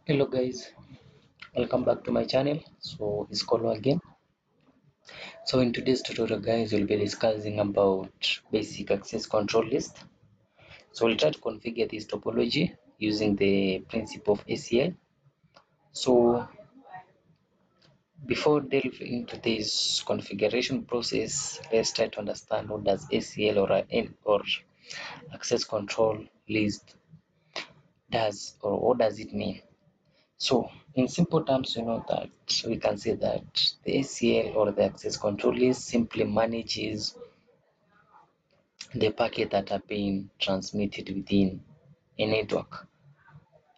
Hello guys, welcome back to my channel. So it's Kolo again. So in today's tutorial guys, we'll be discussing about basic access control list. So we'll try to configure this topology using the principle of ACL. So before delve into this configuration process, let's try to understand what does ACL or access control list does, or what does it mean. So, in simple terms, you know that we can say that the ACL or the access control list simply manages the packet that are being transmitted within a network.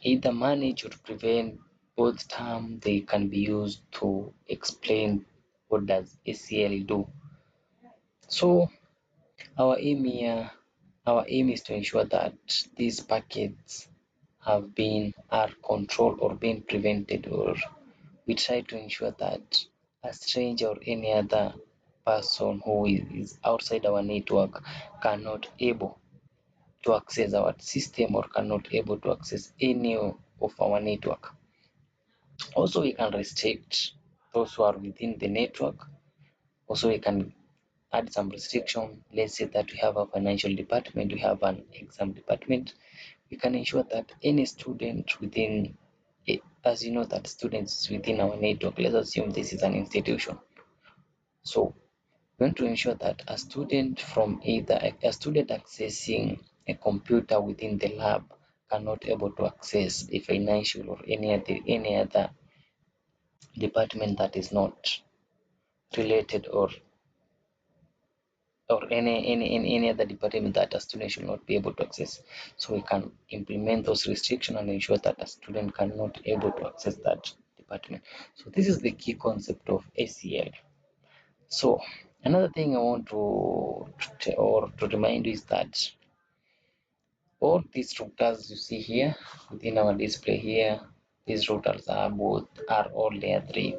Either manage or prevent, both terms they can be used to explain what does ACL do. So, our aim here, our aim is to ensure that these packets are controlled or being prevented, or we try to ensure that a stranger or any other person who is outside our network cannot able to access our system or cannot able to access any of our network. Also, we can restrict those who are within the network. Also, we can add some restriction. Let's say that we have a financial department, we have an exam department. We can ensure that any student within it, as you know that students within our network, let's assume this is an institution. So we want to ensure that a student from either a student accessing a computer within the lab cannot able to access the financial or any other department that is not related, or any other department that a student should not be able to access. So we can implement those restrictions and ensure that a student cannot able to access that department. So this is the key concept of ACL. So another thing I want to remind you is that all these routers you see here within our display here, these routers are all layer 3,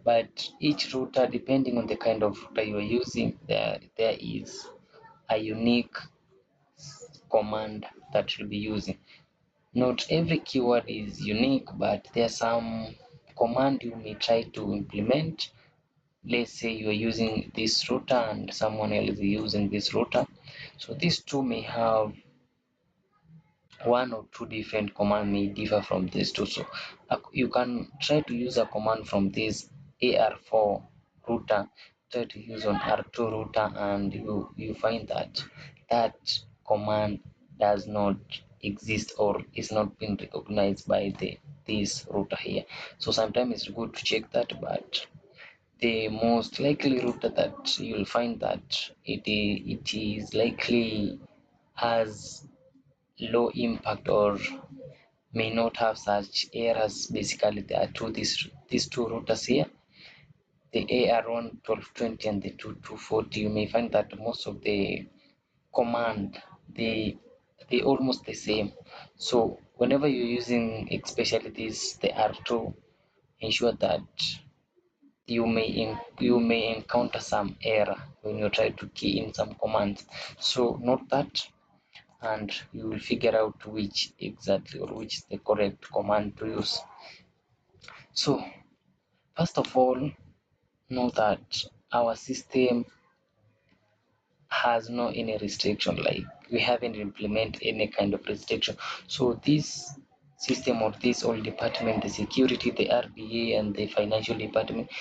but each router, depending on the kind of router you are using, there is a unique command that you'll be using. Not every keyword is unique, but there are some command you may try to implement. Let's say you are using this router and someone else is using this router. So these two may have one or two different command may differ from these two. So you can try to use a command from this AR4 router, try to use on R2 router, and you find that that command does not exist or is not being recognized by this router here. So sometimes it's good to check that, but the most likely router that you'll find that it is likely has low impact or may not have such errors. Basically there are these two routers here, the AR1 1220 and the 2240. You may find that most of the command they almost the same. So whenever you're using especially this the R2, ensure that you may encounter some error when you try to key in some commands. So note that, and you will figure out which exactly or which is the correct command to use. So first of all, know that our system has no any restriction, like we haven't implemented any kind of restriction. So this system or this all department, the security, the RBA and the financial department,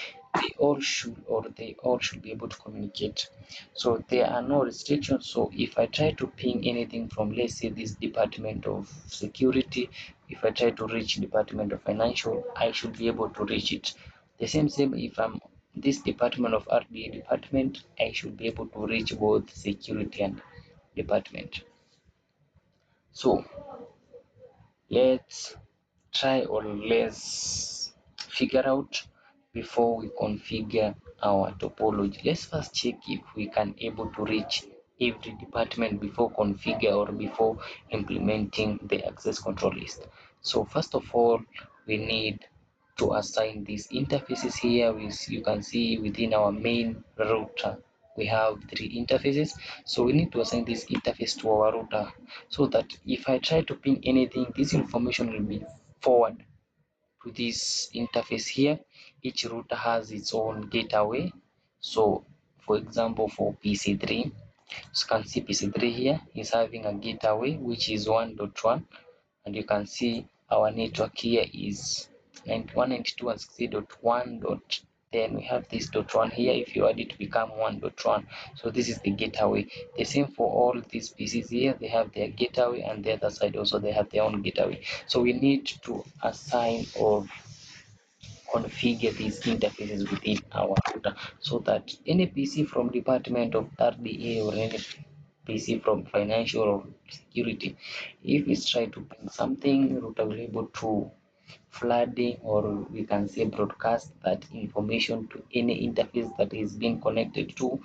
they all should be able to communicate. So there are no restrictions. So if I try to ping anything from, let's say, this department of security, if I try to reach department of financial, I should be able to reach it. The same if I'm this department of RBA department, I should be able to reach both security and department. So let's try, or let's figure out before we configure our topology. Let's first check if we can able to reach every department before configure or before implementing the access control list. So first of all, we need to assign these interfaces here. You can see within our main router we have 3 interfaces. So we need to assign this interface to our router, so that if I try to ping anything, this information will be forward to this interface here, each router has its own gateway. So for example, for PC3, you can see PC3 here is having a gateway which is 1.1, and you can see our network here is 192.168.1.10. We have this .1 here. If you add it, become 1.1. So this is the gateway. The same for all these PCs here. They have their gateway, and the other side also they have their own gateway. So we need to assign or configure these interfaces within our router, so that any PC from Department of RDA or any PC from financial or security, if it's trying to bring something, router will be able to flooding, or we can say broadcast that information to any interface that is being connected to.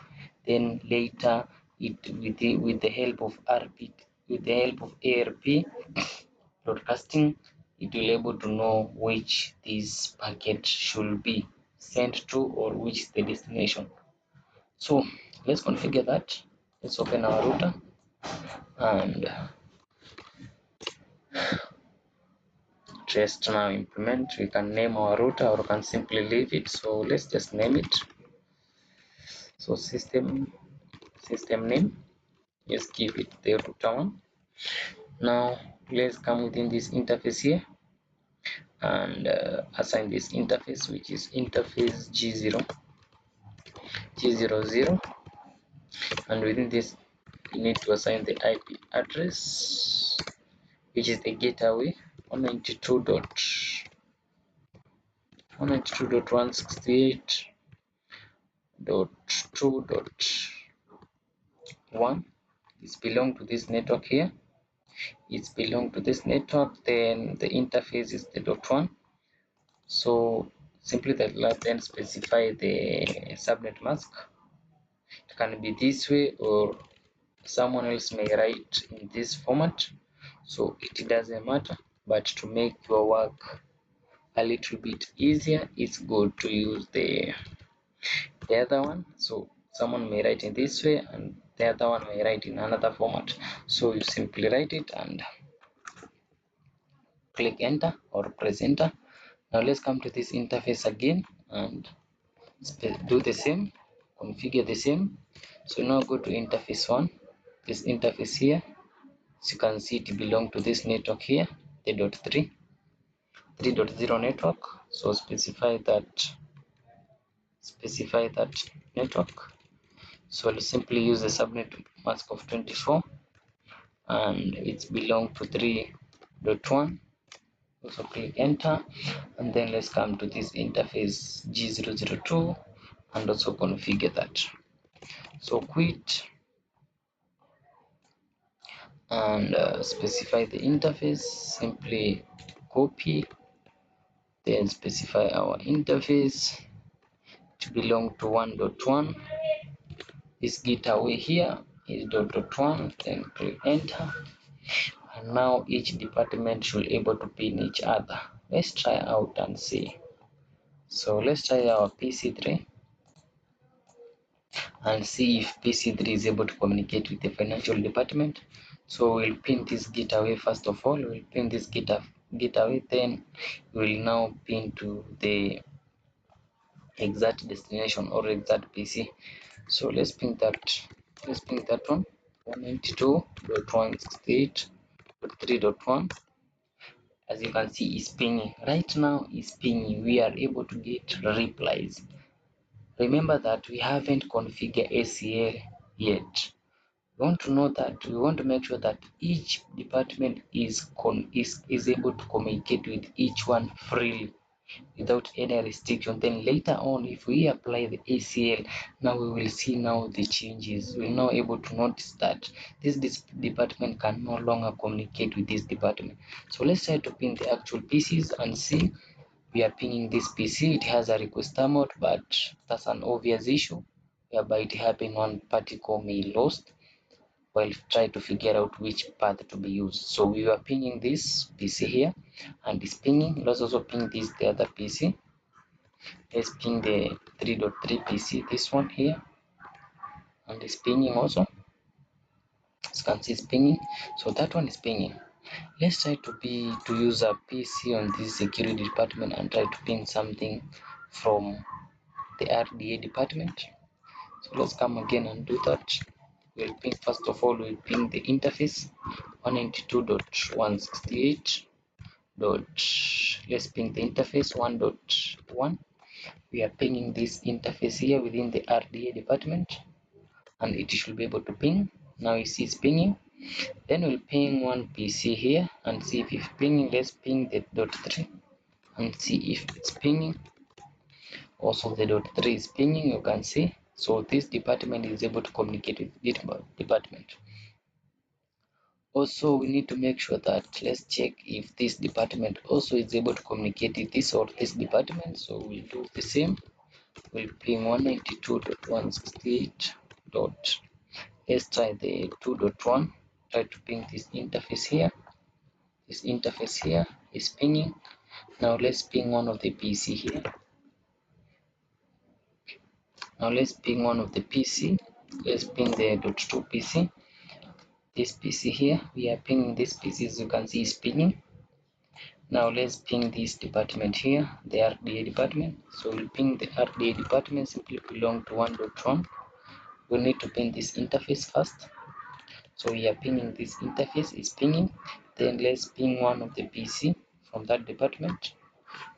Then later, it with the help of ARP broadcasting, it will able to know which this packet should be sent to, or which is the destination. So let's configure that. Let's open our router and just now implement. We can name our router or can simply leave it. So let's just name it. So system name, just give it the router one. Now let's come within this interface here and assign this interface, which is interface G00, and within this you need to assign the IP address, which is the gateway 192.168.2.1. This belong to this network here. It's belong to this network. Then the interface is the .1. So simply then specify the subnet mask. It can be this way, or someone else may write in this format, so it doesn't matter. But to make your work a little bit easier, it's good to use the other one. So someone may write in this way and the other one may write in another format. So you simply write it and click enter or press enter. Now let's come to this interface again and do the same, configure the same. So now go to interface 1, this interface here. As you can see, it belongs to this network here, the 3.0 network. So specify that network. So I'll simply use the subnet mask of 24, and it's belong to 3.1. Also click enter, and then let's come to this interface G002 and also configure that. So quit and specify the interface, simply copy, then specify our interface to belong to 1.1. This gateway here is .1, then click enter, and now each department should able to pin each other. Let's try out and see. So let's try our PC3 and see if PC3 is able to communicate with the financial department. So we'll pin this gateway first of all. We'll pin this gateway, then we'll now pin to the exact destination or exact PC. So let's pin that one, 192.168.3.1. As you can see, is pinging right now. Is pinging. We are able to get replies. Remember that we haven't configured ACL yet. We want to know that, we want to make sure that each department is able to communicate with each one freely without any restriction. Then later on, if we apply the ACL, now we will see now the changes. We're now able to notice that this department can no longer communicate with this department. So let's try to ping the actual PCs and see. We are pinging this PC. It has a request mode, but that's an obvious issue whereby it happened one particle may lost while try to figure out which path to be used. So we were pinging this PC here, and it's pinging. Let's also ping this the other PC. Let's ping the 3.3 PC, this one here, and it's pinging also. As you can see, it's pinging. So that one is pinging. Let's try to use a PC on this security department and try to ping something from the RDA department. So let's come again and do that. We'll ping, first of all, we'll ping the interface 192.168. Let's ping the interface 1.1. We are pinging this interface here within the RDA department, and it should be able to ping. Now you see it's pinging. Then we'll ping one PC here and see if it's pinging. Let's ping the .3 and see if it's pinging. Also the .3 is pinging, you can see. So this department is able to communicate with this department. Also, we need to make sure that, let's check if this department also is able to communicate with this or this department. So we'll do the same. We'll ping 192.168. Let's try the 2.1. Try to ping this interface here. This interface here is pinging. Now let's ping one of the PC here. Now let's ping one of the PC. Let's ping the .2 PC. This PC here, we are pinging this PC, as you can see is pinging. Now let's ping this department here, the RDA department. So we'll ping the RDA department, simply belong to 1.1. We need to ping this interface first. So we are pinging this interface, is pinging. Then let's ping one of the PC from that department.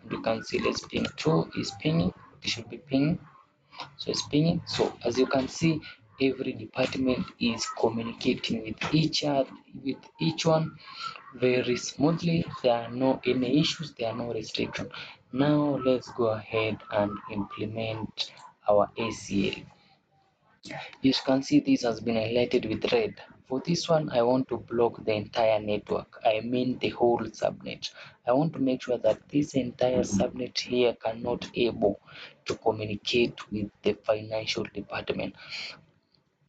And you can see let's ping 2 is pinging. It should be pinging. So it's pinging. So as you can see, every department is communicating with each other, with each one very smoothly. There are no any issues, there are no restrictions. Now let's go ahead and implement our ACL. You can see this has been highlighted with red. For this one, I want to block the entire network, I mean the whole subnet. I want to make sure that this entire subnet here cannot able to communicate with the financial department.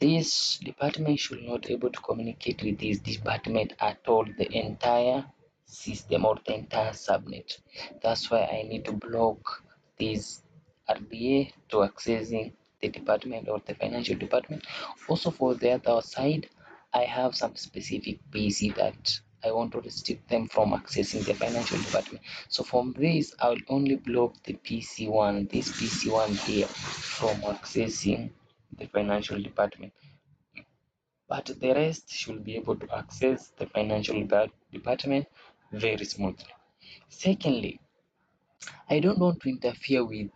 This department should not able to communicate with this department at all, the entire system or the entire subnet. That's why I need to block this RDA to accessing the department or the financial department. Also for the other side, I have some specific PC that I want to restrict them from accessing the financial department. So from this, I will only block the PC1, this PC1 here, from accessing the financial department, but the rest should be able to access the financial department very smoothly. Secondly, I don't want to interfere with,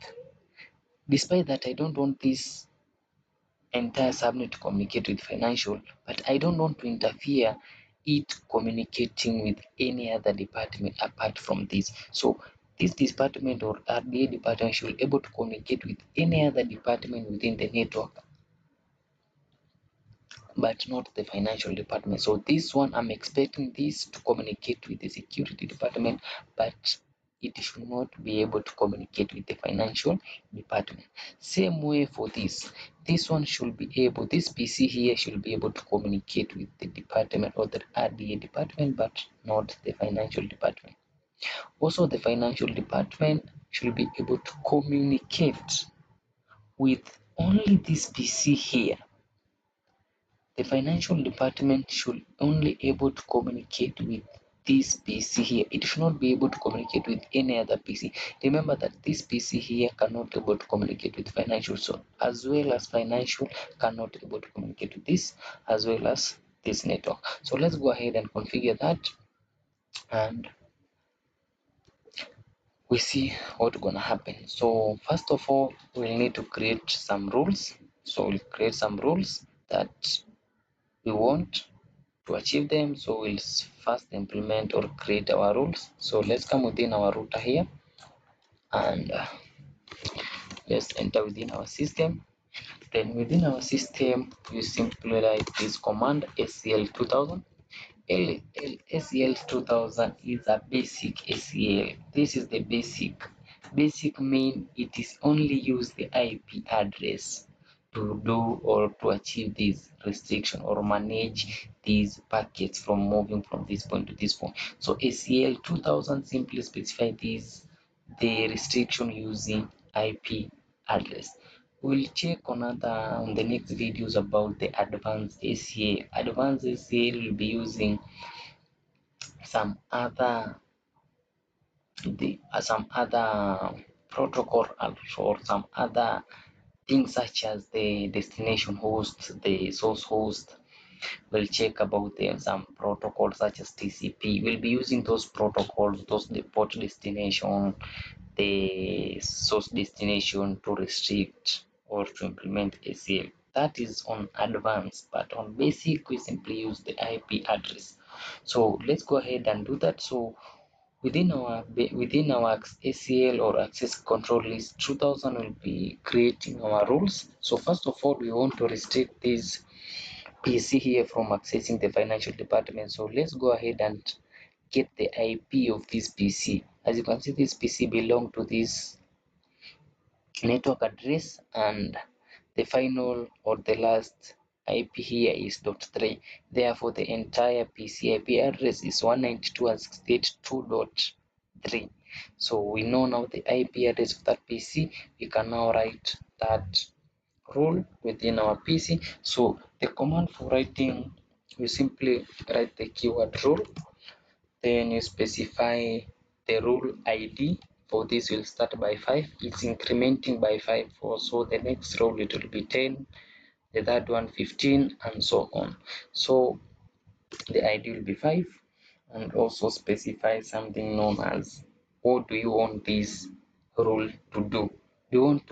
despite that I don't want this entire subnet to communicate with financial, but I don't want to interfere it communicating with any other department apart from this. So this department or RDA department should be able to communicate with any other department within the network, but not the financial department. So this one, I'm expecting this to communicate with the security department, but it should not be able to communicate with the financial department. Same way for this one should be able, this PC here should be able to communicate with the department or the RDA department, but not the financial department. Also the financial department should be able to communicate with only this PC here. The financial department should only able to communicate with this PC here. It should not be able to communicate with any other PC. Remember that this PC here cannot able to communicate with financial, so as well as financial cannot able to communicate with this as well as this network. So let's go ahead and configure that, and we see what's gonna happen. So first of all, we'll need to create some rules. So we'll create some rules that we want to achieve them. So we'll first implement or create our rules. So let's come within our router here, and let's enter within our system. Then within our system, you simply write this command ACL 2000. ACL 2000 is a basic ACL. This is the basic mean it is only use the IP address to do or to achieve this restriction or manage these packets from moving from this point to this point. So ACL 2000 simply specify this, the restriction using IP address. We'll check on the next videos about the advanced ACL. Advanced ACL will be using some other some other protocol or some other things such as the destination host, the source host. We'll check about them, some protocols such as TCP. We'll be using those protocols, those the port destination, the source destination to restrict or to implement ACL. That is on advanced, but on basic we simply use the IP address. So let's go ahead and do that. So within our ACL or access control list 2000, will be creating our rules. So first of all, we want to restrict this PC here from accessing the financial department. So let's go ahead and get the IP of this PC. As you can see, this PC belong to this network address, and the final or the last IP here is .3. Therefore, the entire PC IP address is 192.168.2.3. So we know now the IP address of that PC. We can now write that rule within our PC. So the command for writing, you simply write the keyword rule, then you specify the rule ID. For this will start by 5, it's incrementing by 5. So the next rule it will be 10, the third one 15, and so on. So the ID will be 5, and also specify something known as what do you want this rule to do. Do you want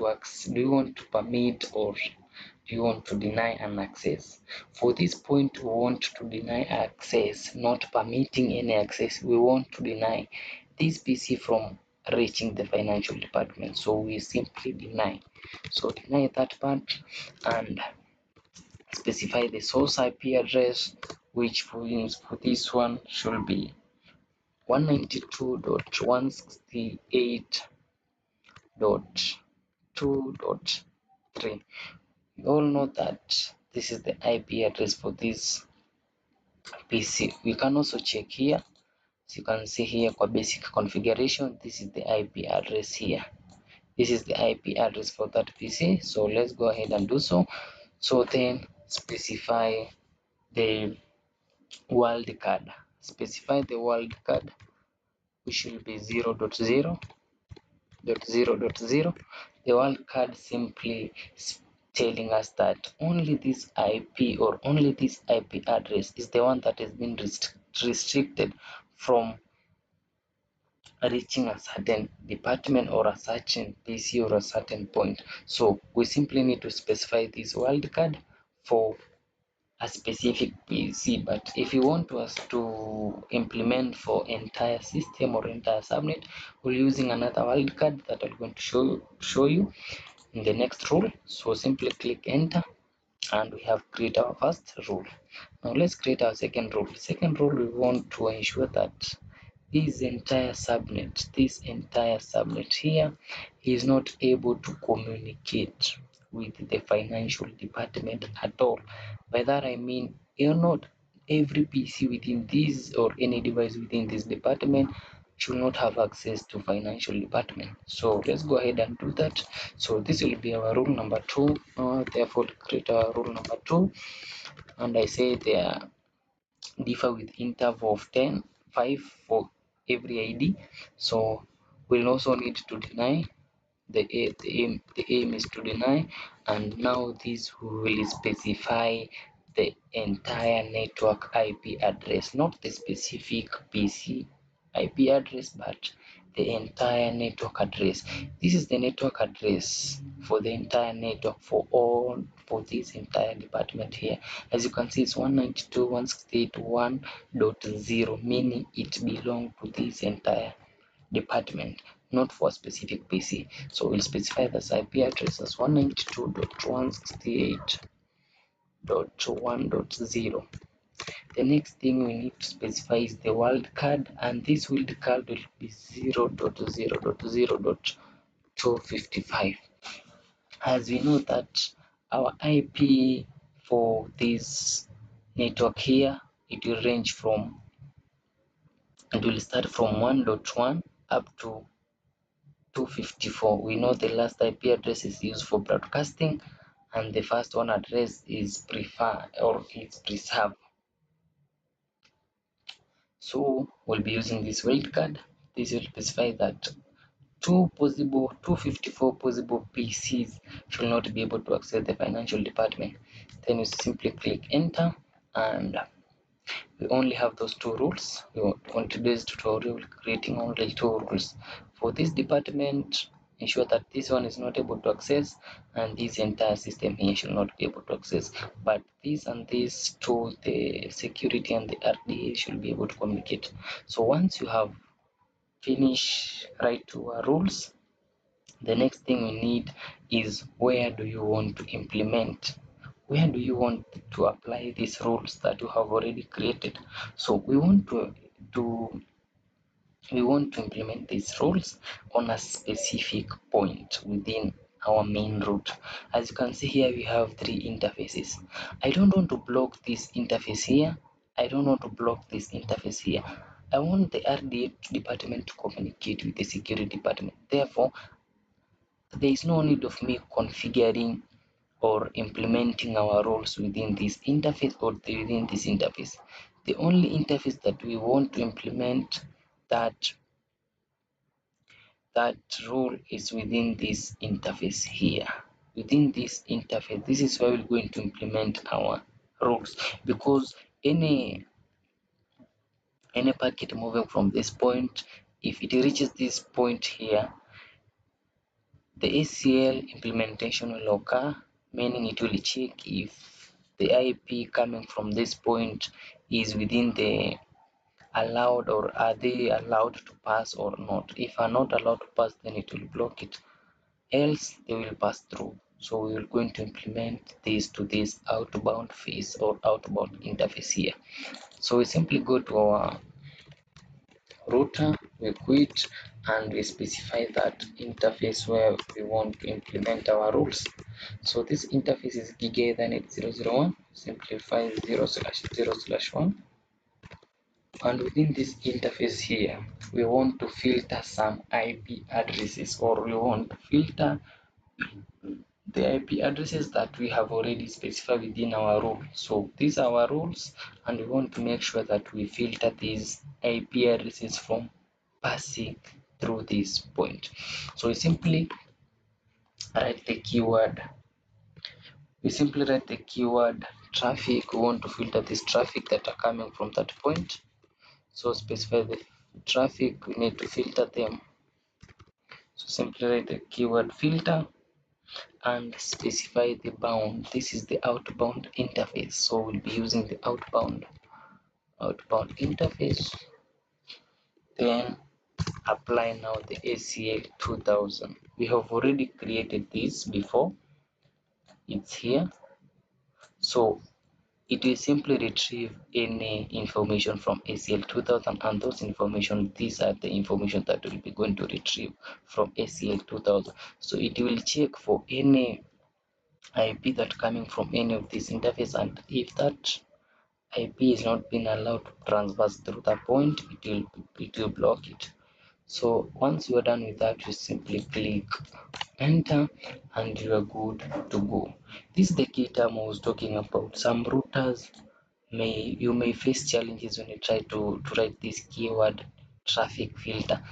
to permit, or do you want to deny an access? For this point, we want to deny access, not permitting any access. We want to deny this PC from reaching the financial department. So we simply deny. So deny that part and specify the source IP address, which for this one should be 192.168.2.3. We all know that this is the IP address for this PC. We can also check here. As you can see here, for basic configuration, this is the IP address here. This is the IP address for that PC. So let's go ahead and do so. So then specify the wildcard. Specify the wildcard, which will be 0.0.0.0. The wildcard simply telling us that only this IP or only this IP address is the one that has been restricted from reaching a certain department or a certain PC or a certain point. So we simply need to specify this wildcard for a specific PC. But if you want us to implement for entire system or entire subnet, we're using another wildcard that I'm going to show you in the next rule. So simply click enter, and we have created our first rule. Now let's create our second rule. Second rule, we want to ensure that this entire subnet here is not able to communicate with the financial department at all. By that I mean, not every PC within this or any device within this department should not have access to financial department. So let's go ahead and do that. So this will be our rule number 2. Therefore create our rule number 2, and I say they differ with interval of 5 for every ID. So we'll also need to deny the aim is to deny, and now this will specify the entire network IP address, not the specific PC IP address, but the entire network address. This is the network address for the entire network for this entire department here. As you can see, it's 192.168.1.0, meaning it belongs to this entire department, not for a specific PC. So we'll specify this IP address as 192.168.1.0. The next thing we need to specify is the wildcard, and this wildcard will be 0.0.0.255. As we know that our IP for this network here, it will range from, it will start from 1.1 up to 254. We know the last IP address is used for broadcasting, and the first one address is preserved. So we'll be using this wildcard. This will specify that 254 possible PCs should not be able to access the financial department. Then you simply click enter, and we only have those two rules. On today's tutorial, creating only two rules for this department. Ensure that this one is not able to access, and this entire system here should not be able to access. But this and this two, the security and the RDA, should be able to communicate. So once you have finished write your rules, the next thing we need is, where do you want to implement? Where do you want to apply these rules that you have already created? So we want to implement these rules on a specific point within our main route. As you can see here, we have three interfaces. I don't want to block this interface here. I don't want to block this interface here. I want the RDA department to communicate with the security department. Therefore, there is no need of me configuring or implementing our roles within this interface or within this interface. The only interface that we want to implement that role is within this interface here. Within this interface, this is where we're going to implement our rules, because any packet moving from this point, if it reaches this point here, the ACL implementation will occur, meaning it will check if the IP coming from this point is within the allowed, or are they allowed to pass or not. If are not allowed to pass, then it will block it, else they will pass through. So we are going to implement this to this outbound phase or outbound interface here. So we simply go to our router, we quit, and we specify that interface where we want to implement our rules. So this interface is Giga Ethernet 001, simplify 0/0/1, and within this interface here, we want to filter some IP addresses, or we want to filter the IP addresses that we have already specified within our rule. So these are our rules, and we want to make sure that we filter these IP addresses from passing through this point. So we simply write the keyword traffic. We want to filter this traffic that are coming from that point. So specify the traffic we need to filter them. So simply write the keyword filter and specify the bound. This is the outbound interface, so we'll be using the outbound interface. Then apply now the ACL 2000. We have already created this before, it's here. So it will simply retrieve any information from ACL 2000, and those information, these are the information that will be going to retrieve from ACL 2000. So it will check for any IP that coming from any of these interface, and if that IP is not being allowed to transverse through that point, it will block it. So once you are done with that, you simply click enter and you are good to go. This is the key term I was talking about. Some routers may face challenges when you try to write this keyword traffic filter.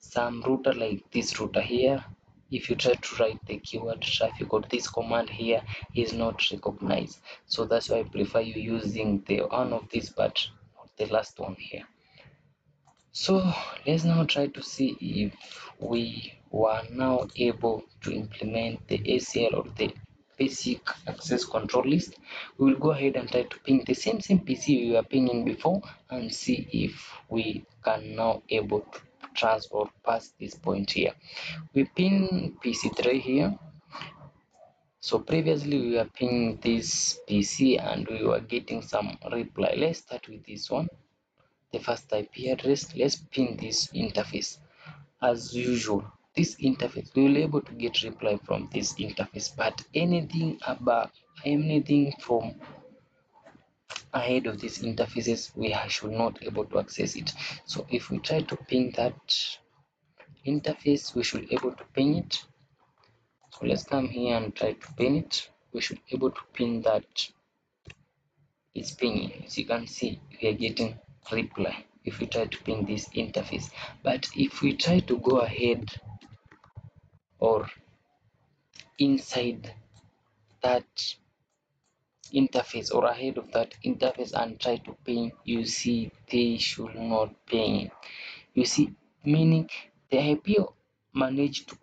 Some router, like this router here, if you try to write the keyword traffic or this command here, is not recognized. So that's why I prefer you using the one of this, but not the last one here. So let's now try to see if we were now able to implement the ACL, or the basic access control list. We will go ahead and try to ping the same PC we were pinging before, and see if we can now able to transfer or pass this point here. We ping PC3 here. So previously we were pinging this PC and we were getting some reply. Let's start with this one. The first IP address, let's pin this interface. As usual, this interface, we will be able to get reply from this interface, but anything from ahead of these interfaces, we should not able to access it. So if we try to ping that interface, we should able to ping it. So let's come here and try to pin it. We should able to pin that. It's pinging. As you can see, we are getting reply. if we try to ping this interface. But if we try to go ahead or inside that interface or ahead of that interface and try to ping, you see they should not ping. You see, meaning the IP managed to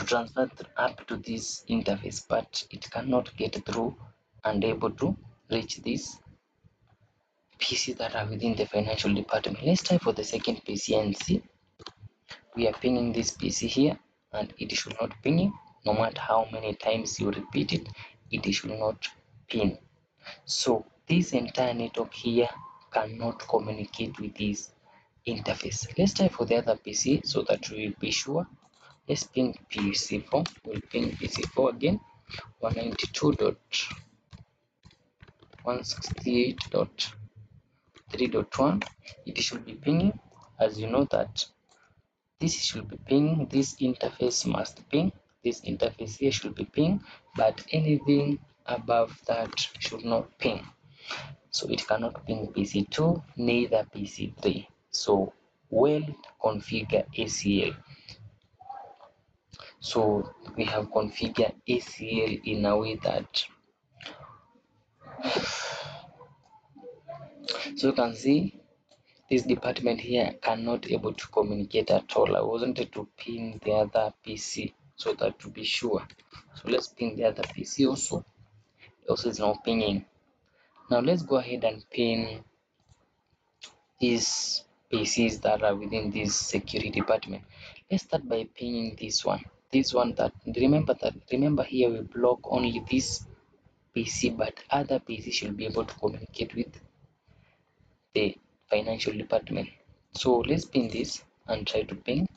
transfer up to this interface, but it cannot get through and able to reach these PC that are within the financial department. Let's try for the second PC and see. We are pinging this PC here and it should not ping. No matter how many times you repeat it, it should not ping. So this entire network here cannot communicate with this interface. Let's try for the other PC so that we will be sure. Let's ping PC4. We'll ping PC4 again. 192.168.3.1. It should be pinging. As you know that this should be ping, this interface must ping, this interface here should be ping, but anything above that should not ping. So it cannot ping PC2, neither PC3. So well configure ACL. So we have configured ACL in a way that, so you can see this department here cannot able to communicate at all. I wasn't to ping the other PC so that to be sure. So let's ping the other PC also. Also is not pinging. Now let's go ahead and ping these PCs that are within this security department. Let's start by pinging this one. This one that remember here we block only this PC, but other PC should be able to communicate with the financial department. So let's pin this and try to ping.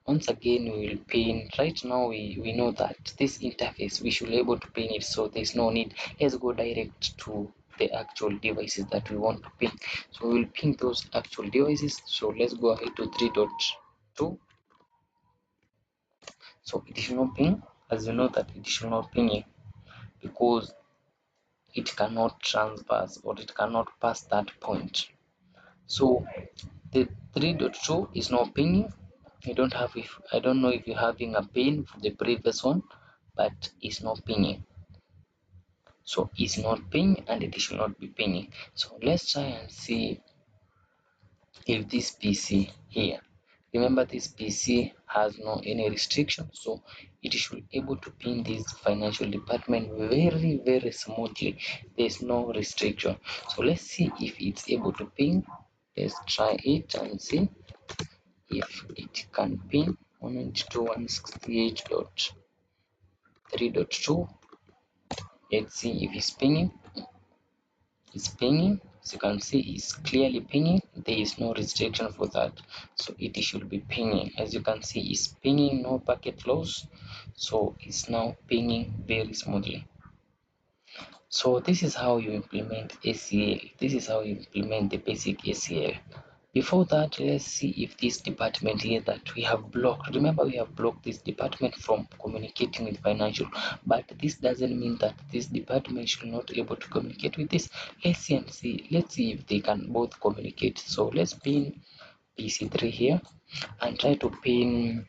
Once again we will pin. Right now we know that this interface we should be able to pin it, so there's no need. Let's go direct to the actual devices that we want to ping. So we will ping those actual devices. So let's go ahead to 3.2. so it should not ping. As you know that it should not ping because it cannot transverse or it cannot pass that point. So the 3.2 is not pinging. I don't know if you're having a ping for the previous one, but it's not pinging. So it's not ping and it should not be pinging. So let's try and see if this PC here, remember this PC has no any restriction, so it should able to ping this financial department very smoothly. There's no restriction. So let's see if it's able to ping. Let's try it and see if it can ping 192.168.3.2. Let's see if it's pinging. It's pinging. As you can see, it's clearly pinging. There is no restriction for that, so it should be pinging. As you can see, it's pinging, no packet loss, so it's now pinging very smoothly. So this is how you implement ACL. This is how you implement the basic ACL. Before that, let's see if this department here that we have blocked, remember we have blocked this department from communicating with financial, but this doesn't mean that this department should not able to communicate with this. Let's see if they can both communicate. So let's pin PC3 here and try to pin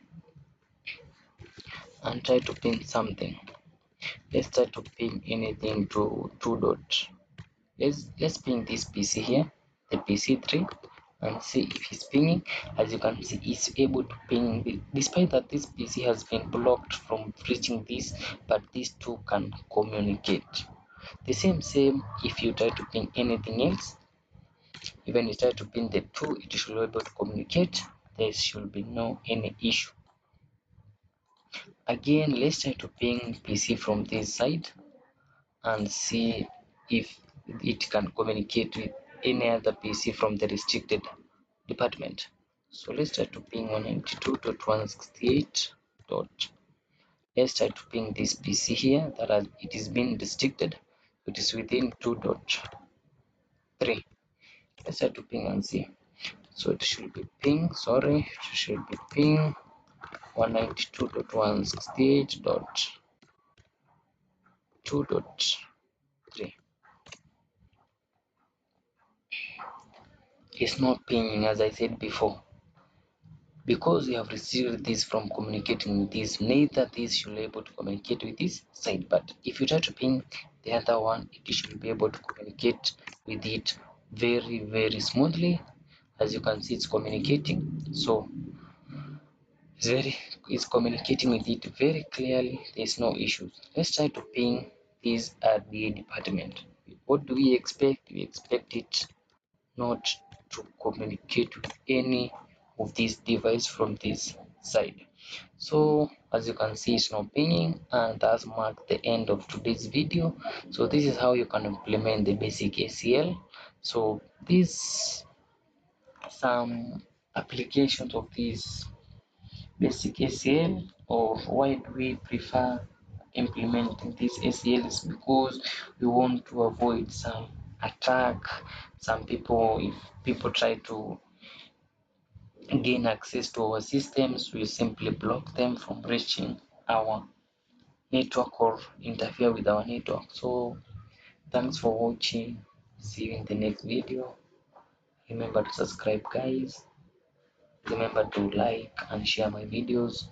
something. Let's try to pin anything to 2. Let's ping this PC here, the PC3, and see if it's pinging. As you can see, it's able to ping despite that this PC has been blocked from reaching this, but these two can communicate. The same if you try to ping anything else, even you try to ping the 2, it should be able to communicate. There should be no any issue. Again, let's try to ping PC from this side and see if it can communicate with any other PC from the restricted department. So let's try to ping 192.168. Let's try to ping this PC here that it is been restricted. It is within 2.3. Let's try to ping and see. So it should be ping, sorry, it should be ping 192.168.2.3. is not pinging, as I said before, because you have received this from communicating with this. Neither this should be able to communicate with this side, but if you try to ping the other one, it should be able to communicate with it very smoothly. As you can see, it's communicating, so it's communicating with it very clearly. There's no issues. Let's try to ping this RDA department. What do we expect? We expect it not to communicate with any of these devices from this side. So as you can see, it's not pinging, and that's marked the end of today's video. So this is how you can implement the basic ACL. So these some applications of this basic ACL, or why do we prefer implementing this ACL, is because we want to avoid some attack. Some people, if people try to gain access to our systems, we simply block them from reaching our network or interfere with our network. So thanks for watching. See you in the next video. Remember to subscribe, guys. Remember to like and share my videos.